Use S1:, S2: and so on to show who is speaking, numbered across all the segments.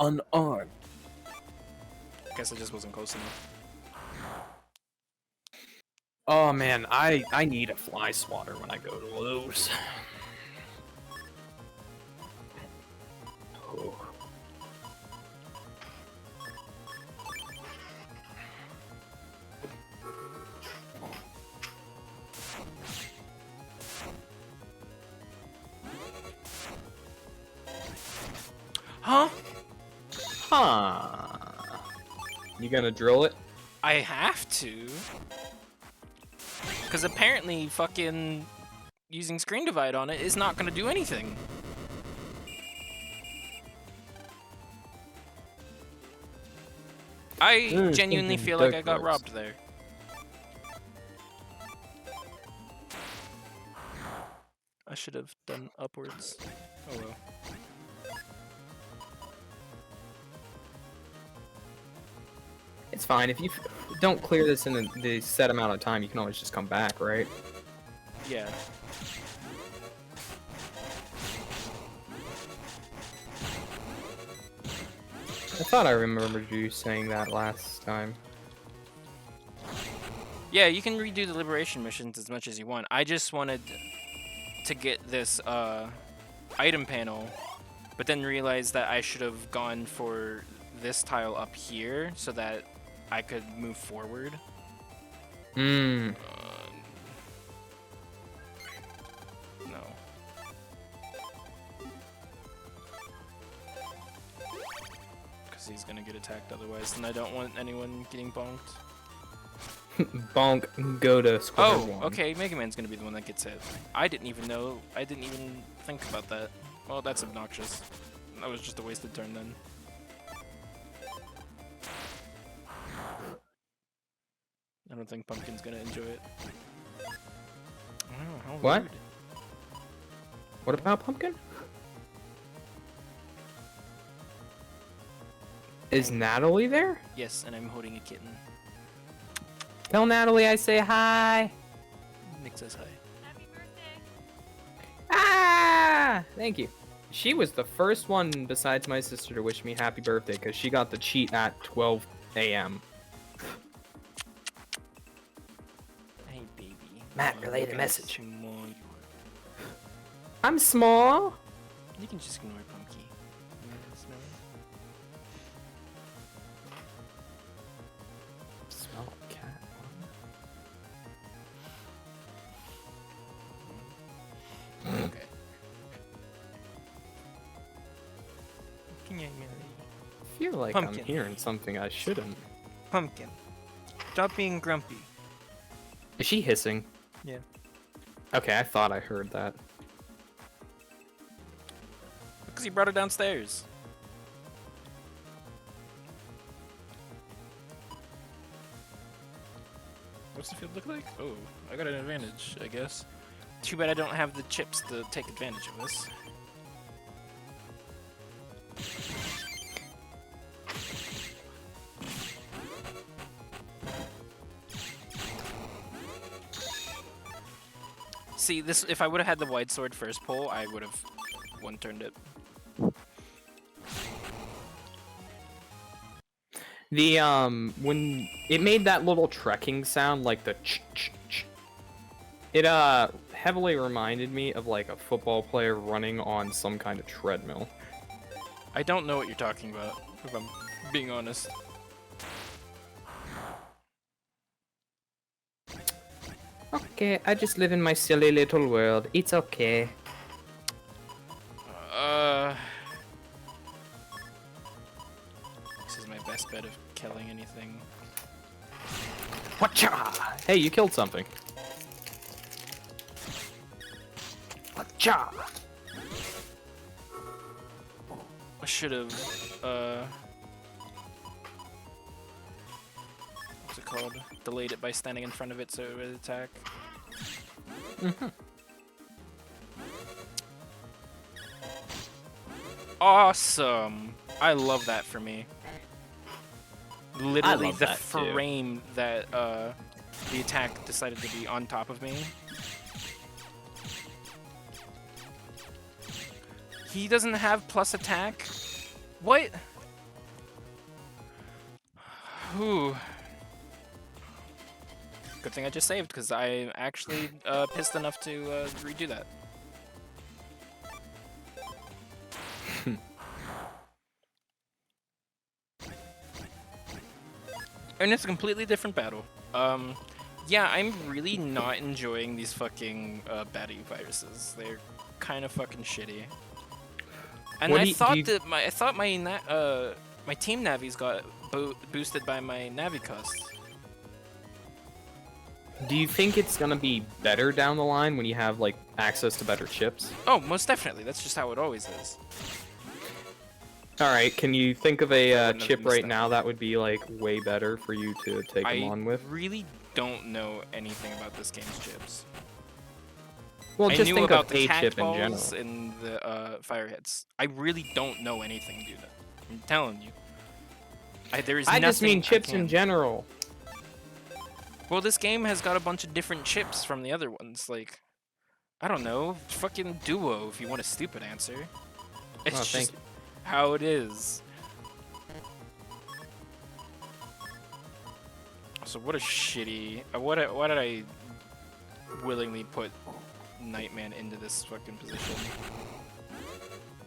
S1: unarmed.
S2: Guess I just wasn't close enough.
S1: Oh man, I need a fly swatter when I go to Lowe's. Oh.
S2: Huh?
S1: Huh. You gonna drill it?
S2: I have to. Because apparently fucking using screen divide on it is not going to do anything. I genuinely feel like I got robbed there. I should have done upwards. Oh well.
S1: It's fine. If you don't clear this in the set amount of time, you can always just come back, right?
S2: Yeah.
S1: I thought I remembered you saying that last time.
S2: Yeah, you can redo the liberation missions as much as you want. I just wanted to get this item panel, but then realized that I should have gone for this tile up here so that I could move forward.
S1: Hmm.
S2: No. Because he's gonna get attacked otherwise, and I don't want anyone getting bonked.
S1: Bonk, go to square one.
S2: Oh, okay, Mega Man's gonna be the one that gets hit. I didn't even know. I didn't even think about that. Well, that's obnoxious. That was just a wasted turn then. I don't think Pumpkin's gonna enjoy it. Oh, how
S1: What?
S2: rude.
S1: What about Pumpkin? Is Natalie there?
S2: Yes, and I'm holding a kitten.
S1: Tell Natalie I say hi.
S2: Nick says hi.
S3: Happy birthday.
S1: Ah! Thank you. She was the first one besides my sister to wish me happy birthday because she got the cheat at 12 a.m.
S2: Hey, baby.
S1: Matt,
S2: Oh,
S1: relay
S2: look
S1: the
S2: how
S1: message.
S2: small you are.
S1: I'm small.
S2: You can just ignore Pumpkin. Yeah, smell it.
S1: Smell a cat.
S2: Okay.
S1: I feel like
S2: Pumpkin.
S1: I'm hearing something I shouldn't.
S2: Pumpkin. Stop being grumpy.
S1: Is she hissing?
S2: Yeah.
S1: Okay, I thought I heard that.
S2: Because you brought her downstairs. What's the field look like? Oh, I got an advantage, I guess. Too bad I don't have the chips to take advantage of this. See, this if I would have had the wide sword first pull, I would have one-turned it.
S1: The when it made that little trekking sound like the ch, it heavily reminded me of like a football player running on some kind of treadmill.
S2: I don't know what you're talking about, if I'm being honest.
S1: Okay, I just live in my silly little world. It's okay.
S2: This is my best bet of killing anything.
S1: Whatcha? Hey, you killed something. Whatcha?
S2: I should have, what's it called? Delayed it by standing in front of it so it would attack. Awesome! I love that for me. Literally
S1: love
S2: the
S1: that too.
S2: frame that the attack decided to be on top of me. He doesn't have plus attack? What? Whew. Good thing I just saved, because I'm actually pissed enough to redo that. And it's a completely different battle. Yeah, I'm really not enjoying these fucking baddie viruses. They're kind of fucking shitty. And
S1: What
S2: I
S1: do you-
S2: thought
S1: do you-
S2: that my team navies got boosted by my navi cost.
S1: Do you think it's gonna be better down the line when you have like access to better chips?
S2: Oh, most definitely. That's just how it always is.
S1: All right, can you think of
S2: I
S1: a
S2: wouldn't have
S1: chip
S2: missed
S1: right
S2: that.
S1: now that would be like way better for you to take them on with?
S2: really don't know anything about this game's chips.
S1: Well,
S2: I
S1: just
S2: knew
S1: think
S2: about
S1: of
S2: the
S1: a
S2: tact
S1: chip in general.
S2: balls and the fire hits. I really don't know anything, dude. I'm telling you. There is
S1: I just
S2: nothing
S1: mean
S2: I
S1: chips in
S2: can-
S1: general.
S2: Well, this game has got a bunch of different chips from the other ones. Like, I don't know, fucking Duo if you want a stupid answer. It's
S1: Oh, thank
S2: just how it is. So what a shitty. Why did I willingly put Nightman into this fucking position?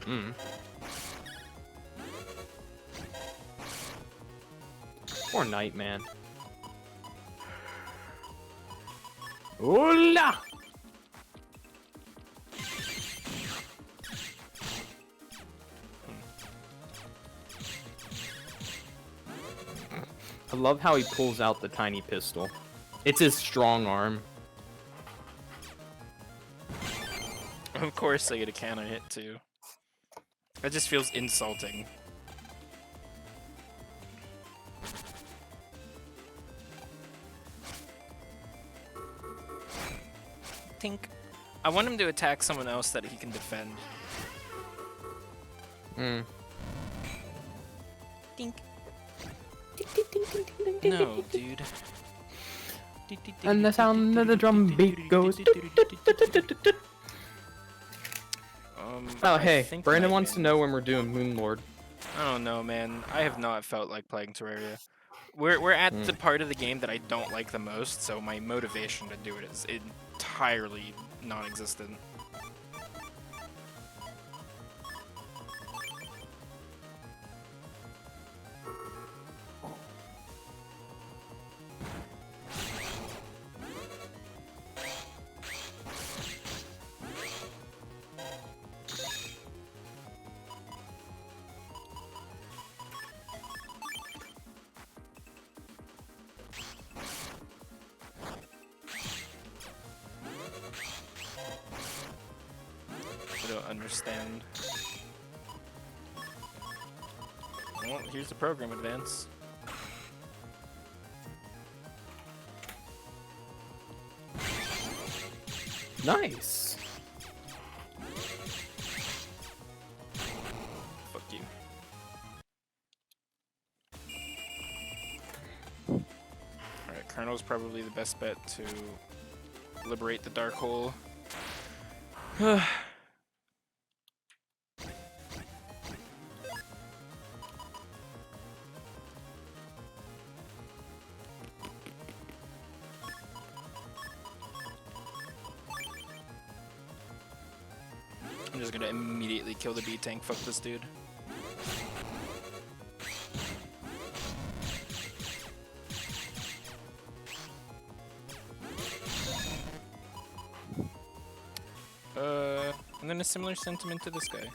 S1: Mm. Poor Nightman. Hola! I love how he pulls out the tiny pistol. It's his strong arm.
S2: Of course I get a counter hit too. That just feels insulting. Tink. I want him to attack someone else that he can defend.
S1: Mm.
S2: Tink. No, dude.
S1: And the sound of the drum beat goes. Oh
S2: I
S1: hey,
S2: think
S1: Brandon wants to
S2: Nightman-
S1: know when we're doing Moonlord.
S2: I don't know, man. I have not felt like playing Terraria. We're at the part of the game that I don't like the most, so my motivation to do it is entirely non-existent. I don't understand. Well, here's the program advance.
S1: Nice.
S2: Fuck you. Alright, Colonel's probably the best bet to liberate the dark hole. I'm just gonna immediately kill the B tank. Fuck this dude. And then a similar sentiment to this guy.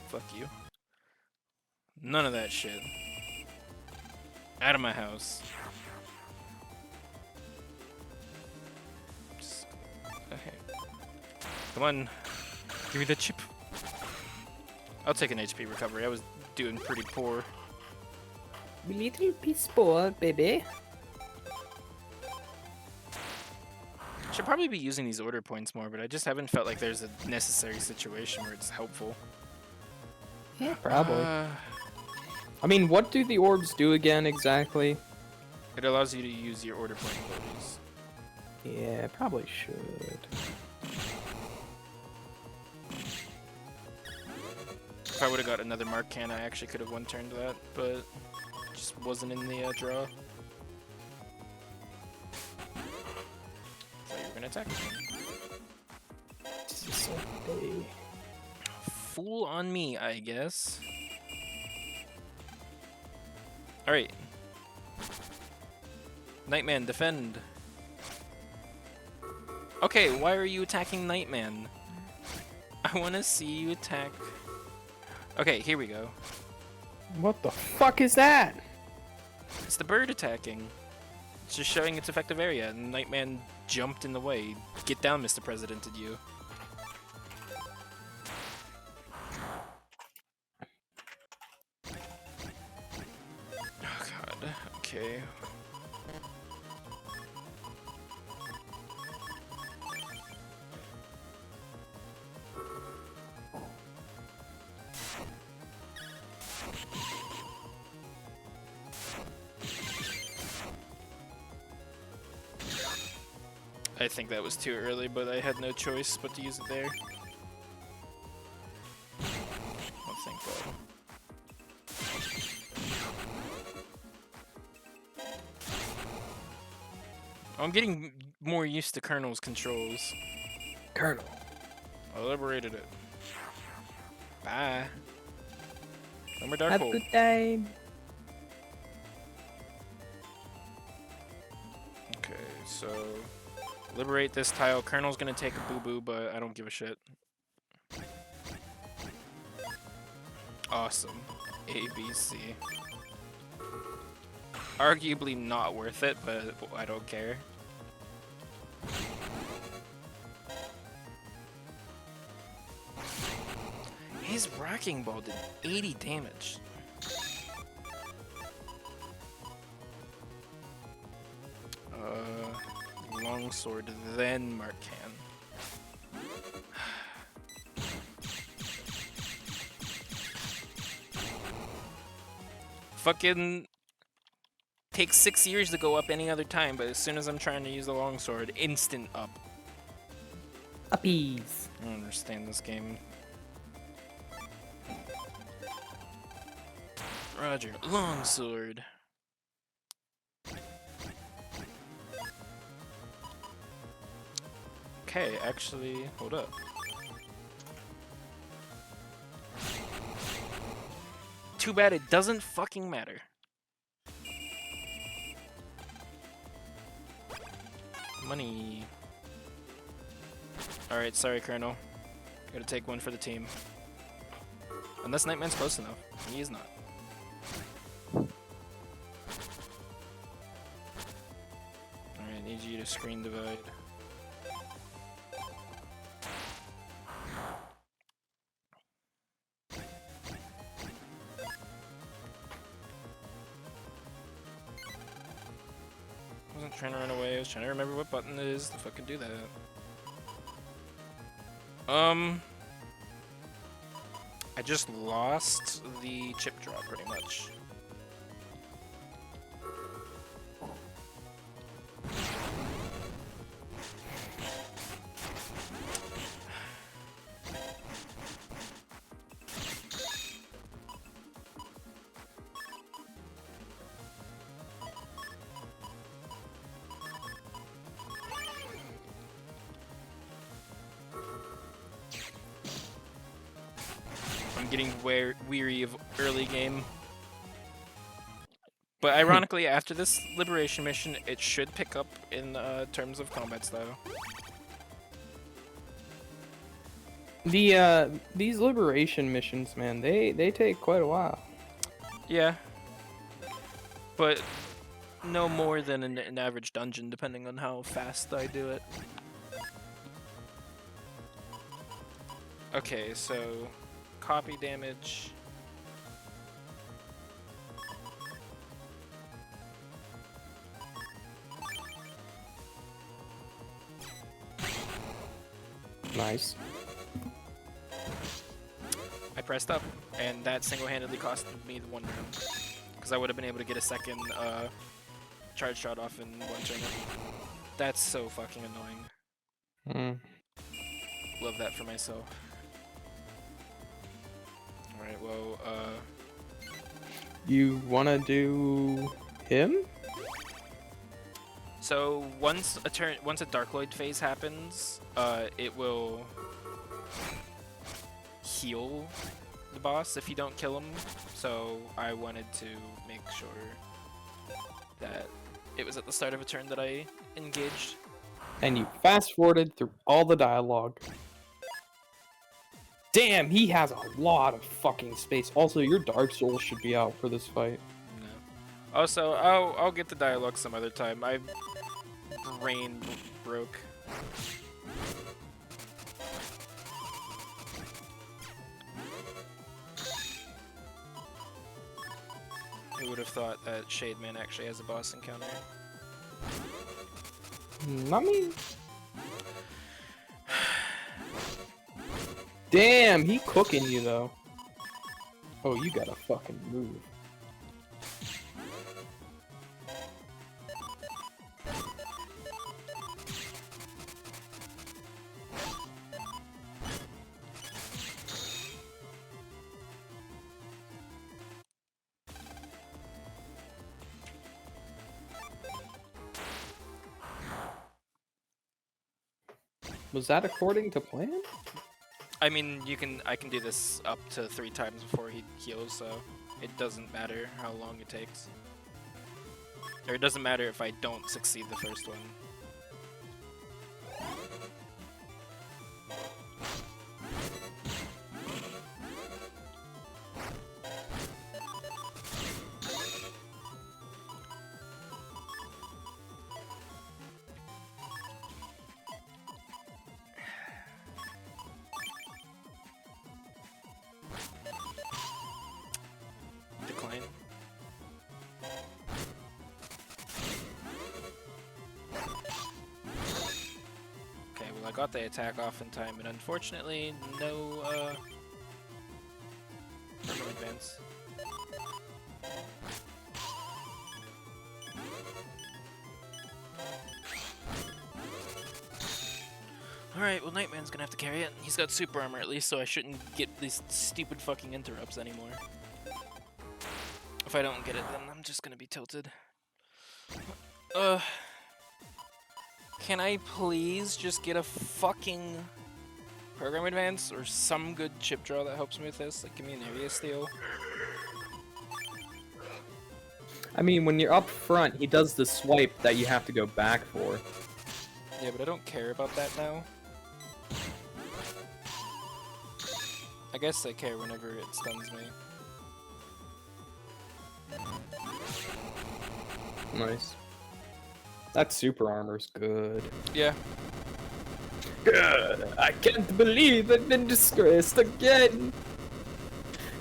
S2: Fuck you. None of that shit. Out of my house. Just, okay. Come on. Give me the chip. I'll take an HP recovery. I was doing pretty poor.
S1: Little piece spoiled, baby.
S2: Should probably be using these order points more, but I just haven't felt like there's a necessary situation where it's helpful.
S1: Yeah, probably. I mean, what do the orbs do again exactly?
S2: It allows you to use your order point abilities.
S1: Yeah, probably should.
S2: If I would have got another Mark Can, I actually could have one-turned that, but just wasn't in the draw. Thought you were gonna attack me. Fool on me, I guess. Alright. Nightman, defend. Okay, why are you attacking Nightman? I want to see you attack. Okay, here we go.
S1: What the fuck is that?
S2: It's the bird attacking. It's just showing its effective area, and Nightman jumped in the way. Get down, Mr. President, did you? Oh god, okay. I think that was too early, but I had no choice but to use it there. Oh, thank God. I'm getting more used to Colonel's controls.
S1: Colonel.
S2: I liberated it. Bye. No more Dark
S1: Have a
S2: Hole.
S1: good day.
S2: Okay, so liberate this tile. Colonel's gonna take a boo-boo, but I don't give a shit. Awesome. A, B, C. Arguably not worth it, but I don't care. His Wrecking Ball did 80 damage. Longsword, then Mark Can. Fucking takes 6 years to go up any other time, but as soon as I'm trying to use the longsword, instant up.
S1: Uppies.
S2: I don't understand this game. Roger, longsword. Okay, actually, hold up. Too bad it doesn't fucking matter. Money. Alright, sorry, Colonel. Gotta take one for the team. Unless Nightman's close enough. He is not. Alright, need you to screen divide. I wasn't trying to run away, I was trying to remember what button it is to fucking do that. I just lost the chip draw pretty much. I'm getting weary of early game. But ironically, after this liberation mission, it should pick up in terms of combat style.
S1: These liberation missions, man, they take quite a while.
S2: Yeah. But no more than an average dungeon, depending on how fast I do it. Okay, so copy damage.
S1: Nice.
S2: I pressed up, and that single-handedly costed me the one round. Because I would have been able to get a second charge shot off in one turn. That's so fucking annoying. Love that for myself. Alright, well,
S1: You wanna do him?
S2: so once a Darkloid phase happens, it will heal the boss if you don't kill him. So I wanted to make sure that it was at the start of a turn that I engaged.
S1: And you fast forwarded through all the dialogue. Damn, he has a lot of fucking space. Also, your Dark Souls should be out for this fight.
S2: No. Also, I'll get the dialogue some other time. My brain broke. Who would have thought that Shade Man actually has a boss encounter?
S1: Not me. Damn, he cooking you though. Oh, you gotta fucking move. Was that according to plan?
S2: I mean, I can do this up to 3 times before he heals, so it doesn't matter how long it takes. Or it doesn't matter if I don't succeed the first one. Decline. Okay, well I got the attack off in time, and unfortunately, no program advance. Alright, well Nightman's gonna have to carry it. He's got super armor at least, so I shouldn't get these stupid fucking interrupts anymore. If I don't get it, then I'm just gonna be tilted. Can I please just get a fucking program advance or some good chip draw that helps me with this? Like, give me an area steal.
S1: I mean, when you're up front, he does the swipe that you have to go back for.
S2: Yeah, but I don't care about that now. I guess I care whenever it stuns me.
S1: Nice. That super armor's good.
S2: Yeah.
S1: Good. I can't believe I've been disgraced again.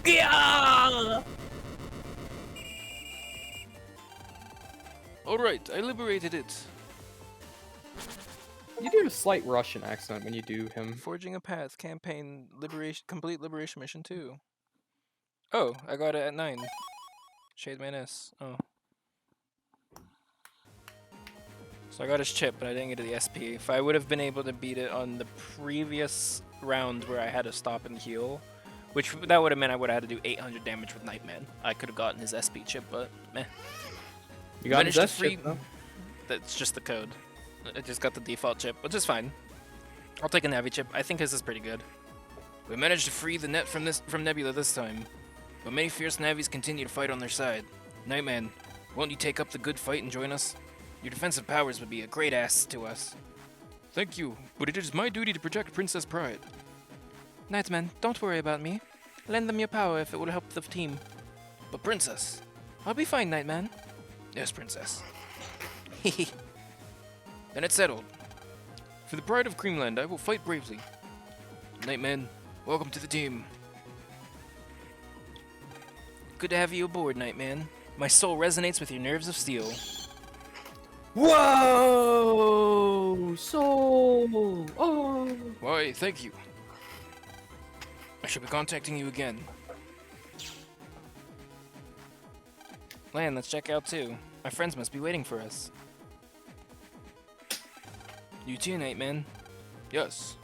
S1: Yeah!
S2: Alright, I liberated it.
S1: You do a slight Russian accent when you do him.
S2: Forging a Path, campaign, complete liberation mission 2. Oh, I got it at 9. Shade Man S. Oh. So I got his chip, but I didn't get to the SP. If I would have been able to beat it on the previous round where I had to stop and heal, which that would have meant I would have had to do 800 damage with Nightman. I could have gotten his SP chip, but meh.
S1: You got his
S2: Managed to
S1: chip, though?
S2: That's just the code. I just got the default chip, which is fine. I'll take a Navi chip. I think his is pretty good. We managed to free the net from Nebula this time, but many fierce Navis continue to fight on their side. Nightman, won't you take up the good fight and join us? Your defensive powers would be a great ass to us. Thank you, but it is my duty to protect Princess Pride. Nightman, don't worry about me. Lend them your power if it will help the team. But Princess, I'll be fine, Nightman. Yes, Princess. Hehe. Then it's settled. For the pride of Creamland, I will fight bravely. Nightman, welcome to the team. Good to have you aboard, Nightman. My soul resonates with your nerves of steel.
S1: Whoa! Soul! Oh!
S2: Why, thank you. I shall be contacting you again. Lan, let's check out too. My friends must be waiting for us. You too, Nightman. Yes.